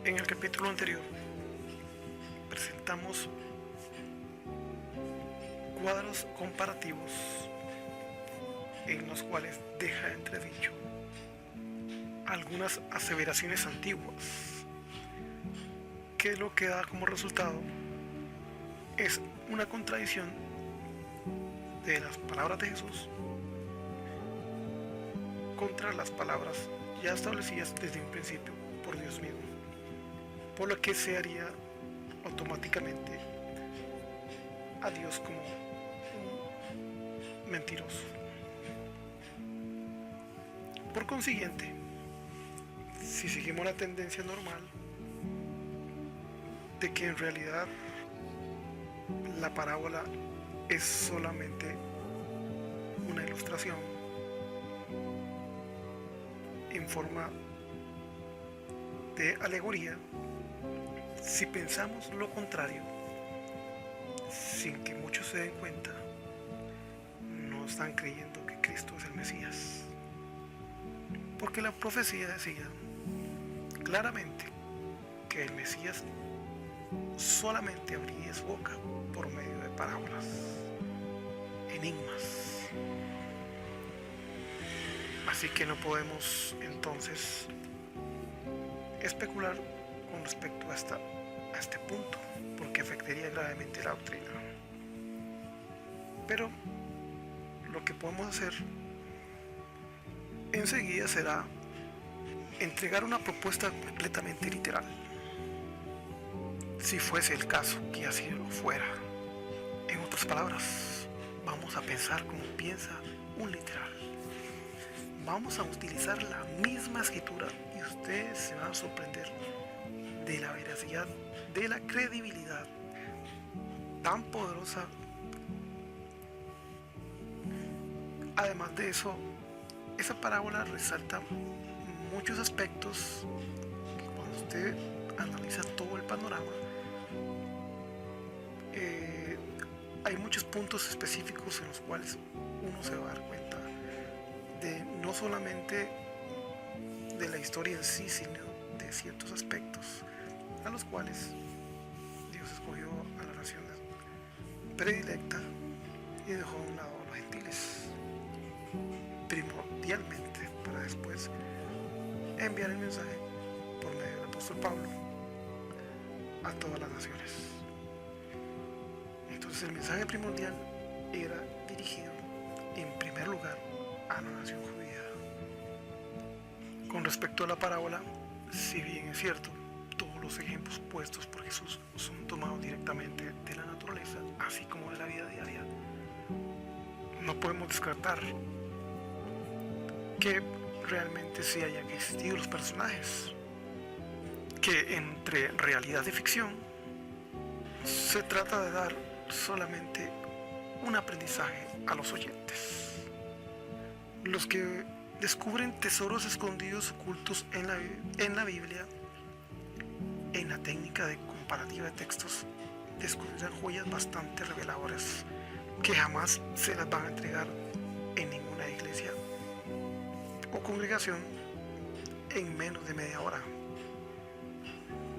En el capítulo anterior presentamos cuadros comparativos en los cuales deja entredicho algunas aseveraciones antiguas, que lo que da como resultado es una contradicción de las palabras de Jesús contra las palabras ya establecidas desde un principio por Dios mismo, por lo que se haría automáticamente a Dios como un mentiroso. Por consiguiente, si seguimos la tendencia normal de que en realidad la parábola es solamente una ilustración en forma de alegoría, si pensamos lo contrario, sin que muchos se den cuenta, no están creyendo que Cristo es el Mesías. Porque la profecía decía claramente que el Mesías solamente abriría su boca por medio de parábolas, enigmas. Así que no podemos entonces especular con respecto a este punto, porque afectaría gravemente la doctrina. Pero lo que podemos hacer enseguida será entregar una propuesta completamente literal, si fuese el caso que así lo fuera. En otras palabras, vamos a pensar como piensa un literal. Vamos a utilizar la misma escritura y ustedes se van a sorprender de la veracidad, de la credibilidad tan poderosa. Además de eso, esa parábola resalta muchos aspectos que cuando usted analiza todo el panorama, hay muchos puntos específicos en los cuales uno se va a dar cuenta de no solamente de la historia en sí, sino de ciertos aspectos a los cuales Dios escogió a la nación predilecta y dejó a un lado a los gentiles, primordialmente, para después enviar el mensaje por medio del apóstol Pablo a todas las naciones. Entonces el mensaje primordial era dirigido en primer lugar a la nación judía. Con respecto a la parábola, si bien es cierto, todos los ejemplos puestos por Jesús son tomados directamente de la naturaleza, así como de la vida diaria, no podemos descartar que realmente sí hayan existido los personajes, que entre realidad y ficción se trata de dar solamente un aprendizaje a los oyentes. Los que descubren tesoros escondidos ocultos en la Biblia, en la técnica de comparativa de textos, descubrirán joyas bastante reveladoras que jamás se las van a entregar en ninguna iglesia o congregación en menos de media hora.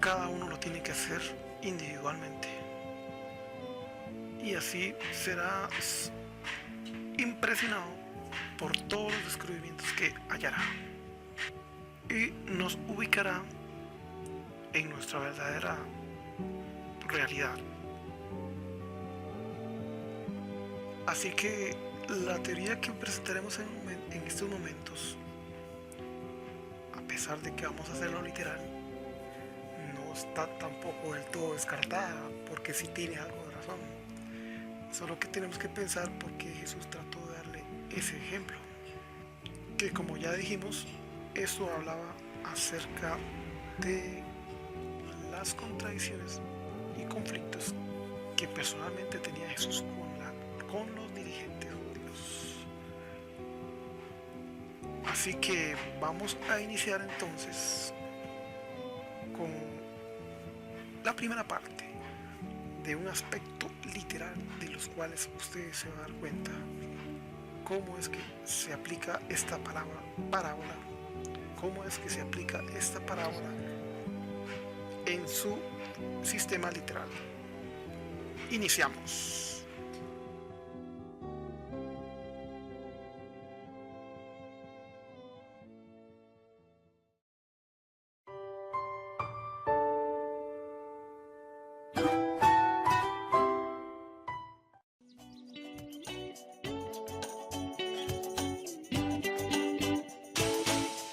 Cada uno lo tiene que hacer individualmente, y así será impresionado por todos los descubrimientos que hallará y nos ubicará en nuestra verdadera realidad. Así que la teoría que presentaremos en estos momentos, a pesar de que vamos a hacerlo literal, no está tampoco del todo descartada, porque sí tiene algo de razón. Solo que tenemos que pensar por qué Jesús trató de darle ese ejemplo, que como ya dijimos, eso hablaba acerca de las contradicciones y conflictos que personalmente tenía Jesús con los dirigentes judíos. Así que vamos a iniciar entonces con la primera parte de un aspecto literal de los cuales ustedes se van a dar cuenta cómo es que se aplica esta parábola, cómo es que se aplica esta parábola en su sistema literal. Iniciamos.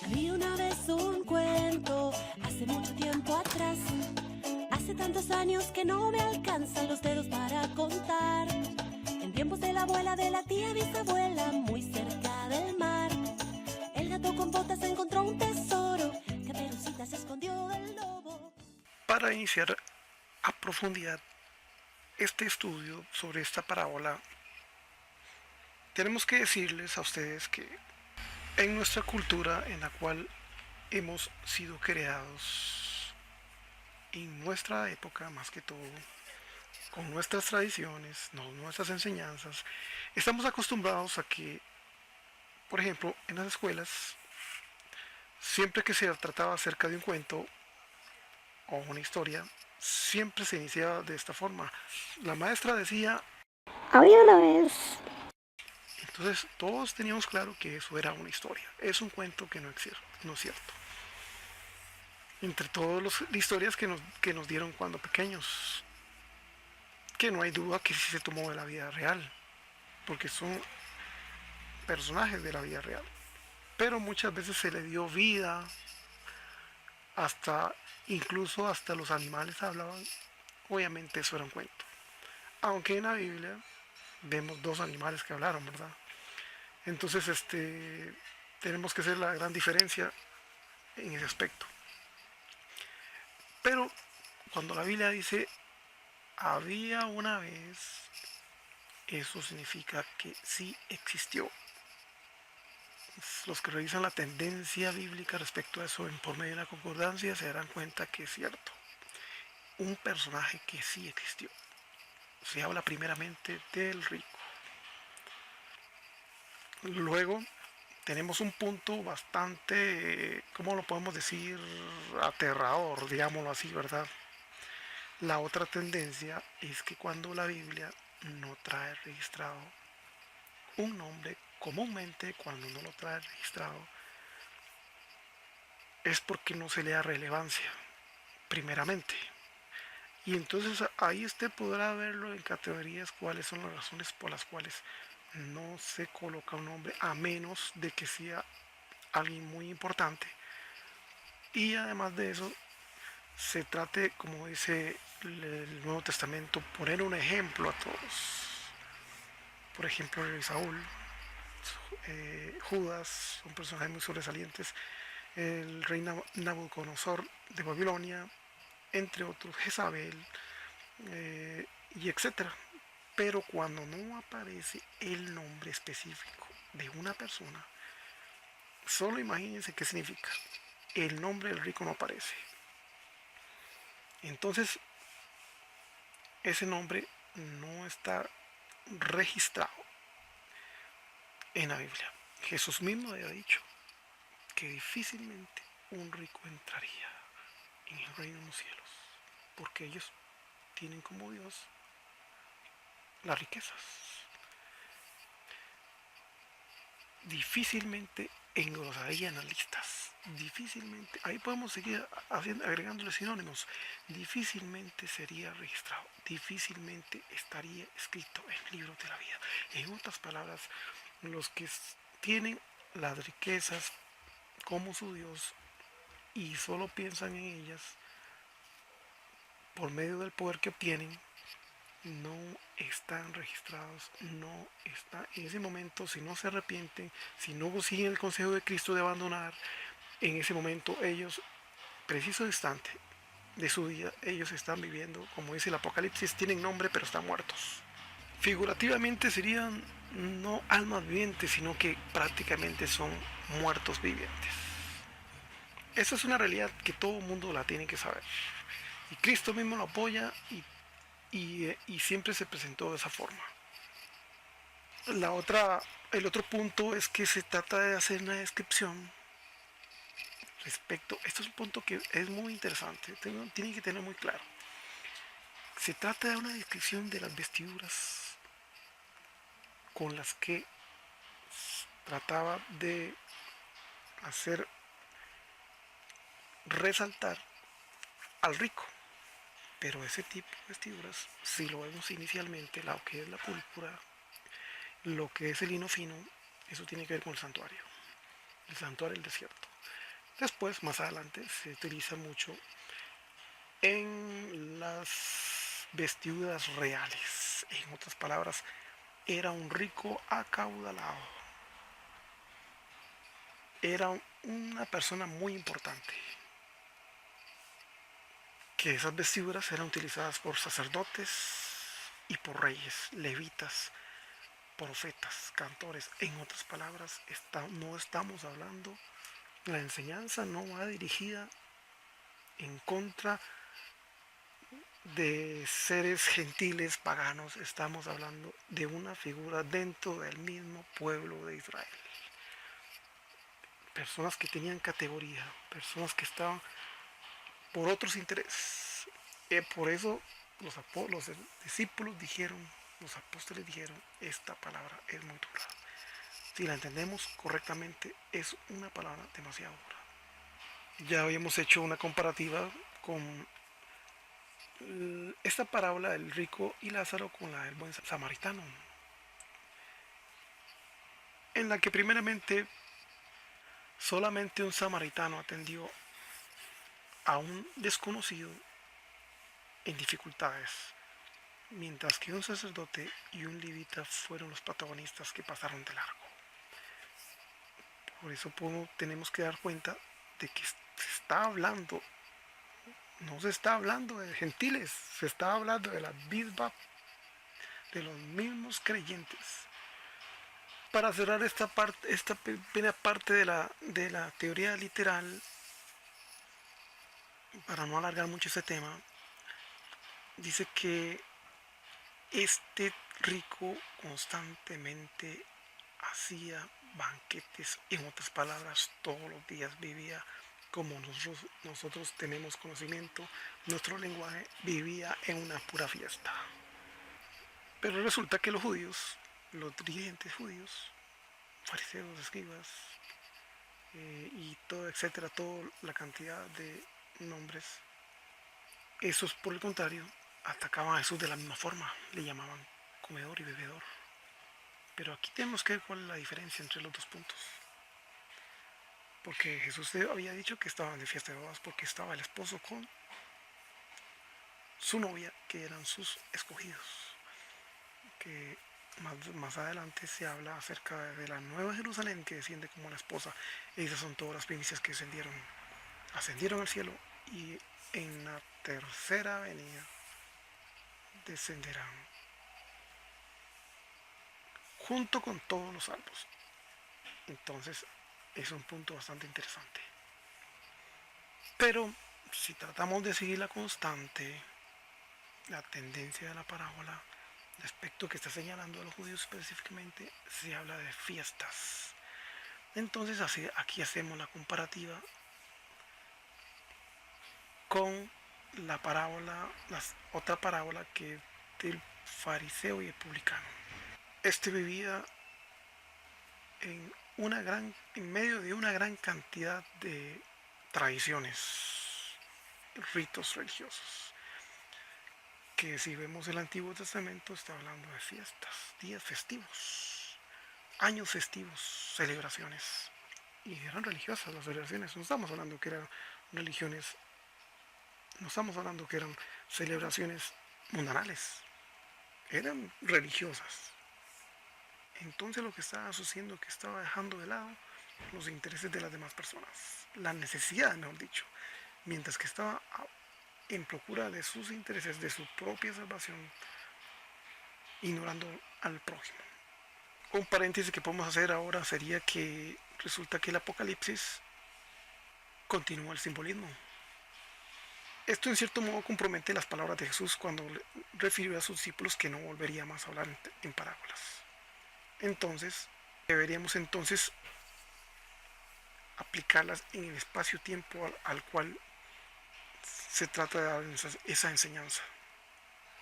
Había una vez un cuento, hace mucho tiempo atrás. Hace tantos años que no me alcanzan los dedos para contar. En tiempos de la abuela, de la tía bisabuela, muy cerca del mar, el gato con botas encontró un tesoro. Caperucita se escondió del lobo. Para iniciar a profundidad este estudio sobre esta parábola, tenemos que decirles a ustedes que en nuestra cultura en la cual hemos sido creados, en nuestra época más que todo, con nuestras tradiciones, nuestras enseñanzas, estamos acostumbrados a que, por ejemplo, en las escuelas, siempre que se trataba acerca de un cuento o una historia, siempre se iniciaba de esta forma. La maestra decía, había una vez. Entonces todos teníamos claro que eso era una historia, es un cuento que no es cierto. Entre todas las historias que nos dieron cuando pequeños, que no hay duda que sí se tomó de la vida real, porque son personajes de la vida real. Pero muchas veces se le dio vida, incluso hasta los animales hablaban. Obviamente eso era un cuento. Aunque en la Biblia vemos 2 animales que hablaron, ¿verdad? Entonces tenemos que hacer la gran diferencia en ese aspecto. Pero cuando la Biblia dice había una vez, eso significa que sí existió. Los que revisan la tendencia bíblica respecto a eso por medio de la concordancia se darán cuenta que es cierto. Un personaje que sí existió. Se habla primeramente del rico. Luego tenemos un punto bastante, ¿cómo lo podemos decir? Aterrador, digámoslo así, ¿verdad? La otra tendencia es que cuando la Biblia no trae registrado un nombre, comúnmente cuando no lo trae registrado, es porque no se le da relevancia, primeramente. Y entonces ahí usted podrá verlo en categorías cuáles son las razones por las cuales no se coloca un nombre, a menos de que sea alguien muy importante. Y además de eso, se trate, como dice el Nuevo Testamento, poner un ejemplo a todos. Por ejemplo, el rey Saúl, Judas, son personajes muy sobresalientes, el rey Nabucodonosor de Babilonia, entre otros, Jezabel, y etcétera. Pero cuando no aparece el nombre específico de una persona, solo imagínense qué significa. El nombre del rico no aparece. Entonces, ese nombre no está registrado en la Biblia. Jesús mismo había dicho que difícilmente un rico entraría en el reino de los cielos, porque ellos tienen como Dios las riquezas. Difícilmente engrosarían las listas. Difícilmente, ahí podemos seguir agregándole sinónimos. Difícilmente sería registrado. Difícilmente estaría escrito en el libro de la vida. En otras palabras, los que tienen las riquezas como su Dios y solo piensan en ellas por medio del poder que obtienen, no están registrados, no está en ese momento. Si no se arrepienten, si no siguen el consejo de Cristo de abandonar, en ese momento ellos, preciso instante de su vida, ellos están viviendo, como dice el Apocalipsis, tienen nombre pero están muertos. Figurativamente serían no almas vivientes, sino que prácticamente son muertos vivientes. Esa es una realidad que todo el mundo la tiene que saber, y Cristo mismo lo apoya y siempre se presentó de esa forma. El otro punto es que se trata de hacer una descripción respecto, esto es un punto que es muy interesante, tienen que tener muy claro. Se trata de una descripción de las vestiduras con las que trataba de hacer resaltar al rico. Pero ese tipo de vestiduras, si lo vemos inicialmente, lo que es la púrpura, lo que es el lino fino, eso tiene que ver con el santuario del desierto. Después, más adelante, se utiliza mucho en las vestiduras reales. En otras palabras, era un rico acaudalado. Era una persona muy importante. Que esas vestiduras eran utilizadas por sacerdotes y por reyes, levitas, profetas, cantores. En otras palabras, no estamos hablando, la enseñanza no va dirigida en contra de seres gentiles paganos, estamos hablando de una figura dentro del mismo pueblo de Israel. Personas que tenían categoría, personas que estaban por otros intereses. Por eso los discípulos dijeron, los apóstoles dijeron, esta palabra es muy dura. Si la entendemos correctamente, es una palabra demasiado dura. Ya habíamos hecho una comparativa con esta parábola del rico y Lázaro con la del buen samaritano, en la que primeramente solamente un samaritano atendió a un desconocido en dificultades, mientras que un sacerdote y un levita fueron los protagonistas que pasaron de largo. Por eso tenemos que dar cuenta de que se está hablando, no se está hablando de gentiles, se está hablando de la misma, de los mismos creyentes. Para cerrar esta primera parte de la teoría literal, para no alargar mucho este tema, dice que este rico constantemente hacía banquetes, en otras palabras, todos los días vivía como nosotros tenemos conocimiento, nuestro lenguaje vivía en una pura fiesta. Pero resulta que los judíos, los dirigentes judíos, fariseos, escribas, y todo, etcétera, toda la cantidad de nombres, esos por el contrario atacaban a Jesús de la misma forma, le llamaban comedor y bebedor. Pero aquí tenemos que ver cuál es la diferencia entre los dos puntos. Porque Jesús había dicho que estaban de fiesta de bodas porque estaba el esposo con su novia, que eran sus escogidos. Que más adelante se habla acerca de la nueva Jerusalén que desciende como la esposa. Y esas son todas las primicias que ascendieron al cielo, y en la tercera venida descenderán junto con todos los salvos. Entonces es un punto bastante interesante. Pero si tratamos de seguir la constante, la tendencia de la parábola, el aspecto que está señalando a los judíos específicamente, se habla de fiestas. Entonces aquí hacemos la comparativa con la parábola, otra parábola que del fariseo y el publicano. Este vivía en medio de una gran cantidad de tradiciones, ritos religiosos, que si vemos el Antiguo Testamento está hablando de fiestas, días festivos, años festivos, celebraciones, y eran religiosas las celebraciones. No estamos hablando que eran religiones, no estamos hablando que eran celebraciones mundanales, eran religiosas. Entonces lo que estaba sucediendo es que estaba dejando de lado los intereses de las demás personas, la necesidad, mejor dicho, mientras que estaba en procura de sus intereses, de su propia salvación, ignorando al prójimo. Un paréntesis que podemos hacer ahora sería que resulta que el Apocalipsis continúa el simbolismo. Esto en cierto modo compromete las palabras de Jesús cuando refirió a sus discípulos que no volvería más a hablar en parábolas. Entonces, deberíamos aplicarlas en el espacio-tiempo al cual se trata de dar esa enseñanza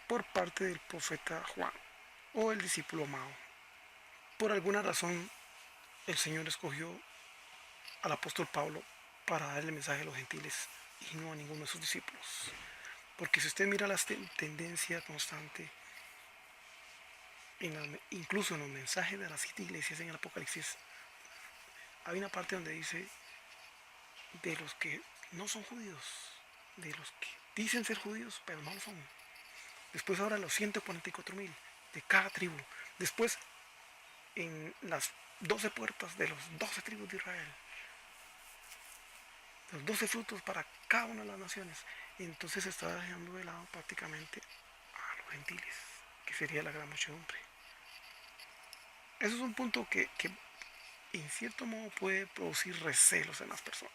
por parte del profeta Juan o el discípulo Mao. Por alguna razón el Señor escogió al apóstol Pablo para dar el mensaje a los gentiles y no a ninguno de sus discípulos. Porque si usted mira la tendencia constante, incluso en los mensajes de las 7 iglesias en el Apocalipsis, hay una parte donde dice de los que no son judíos, de los que dicen ser judíos pero no lo son. Después ahora los 144,000 de cada tribu. Después en las 12 puertas de los 12 tribus de Israel, los 12 frutos para cada una de las naciones. Entonces se está dejando de lado prácticamente a los gentiles, que sería la gran muchedumbre. Eso es un punto que en cierto modo puede producir recelos en las personas,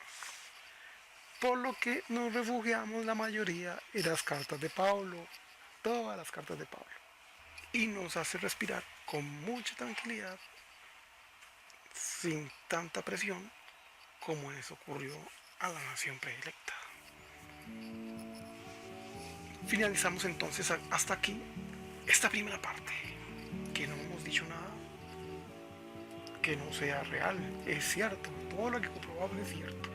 por lo que nos refugiamos la mayoría en las cartas de Pablo, todas las cartas de Pablo, y nos hace respirar con mucha tranquilidad, sin tanta presión como les ocurrió a la nación predilecta. Finalizamos entonces hasta aquí esta primera parte, que no hemos dicho nada que no sea real. Es cierto, todo lo que comprobamos es cierto.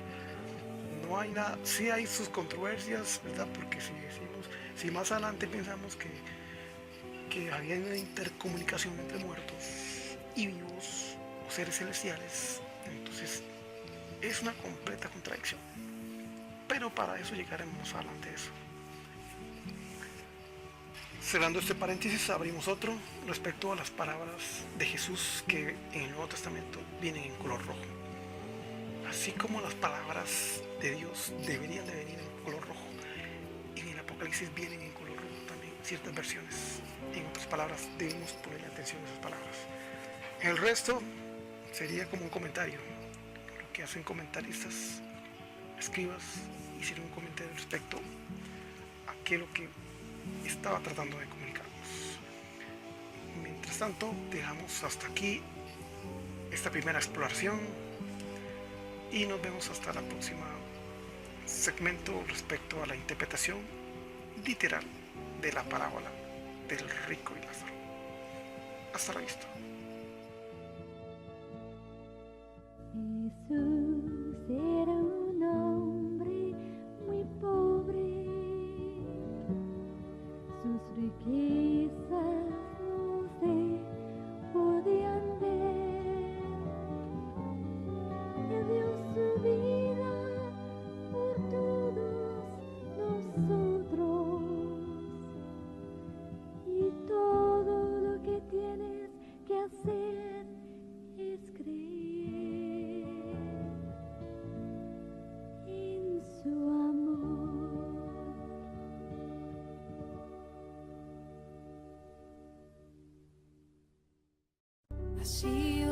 No hay nada, sí hay sus controversias, ¿verdad? Porque si más adelante pensamos que había una intercomunicación entre muertos y vivos o seres celestiales, entonces es una completa contradicción. Pero para eso llegaremos adelante de eso. Cerrando este paréntesis, abrimos otro respecto a las palabras de Jesús que en el Nuevo Testamento vienen en color rojo. Así como las palabras de Dios deberían de venir en color rojo, en el Apocalipsis vienen en color rojo también, ciertas versiones. En otras palabras, debemos ponerle atención a esas palabras. El resto sería como un comentario, lo que hacen comentaristas, escribas, hicieron un comentario respecto a aquello que estaba tratando de comunicarnos. Mientras tanto, dejamos hasta aquí esta primera exploración y nos vemos hasta la próxima segmento respecto a la interpretación literal de la parábola del rico y Lázaro. Hasta la vista. Jesús era un hombre muy pobre, sus riquezas no se podían ver, y dio su vida por todos nosotros, y todo lo que tienes que hacer es creer en su amor. Así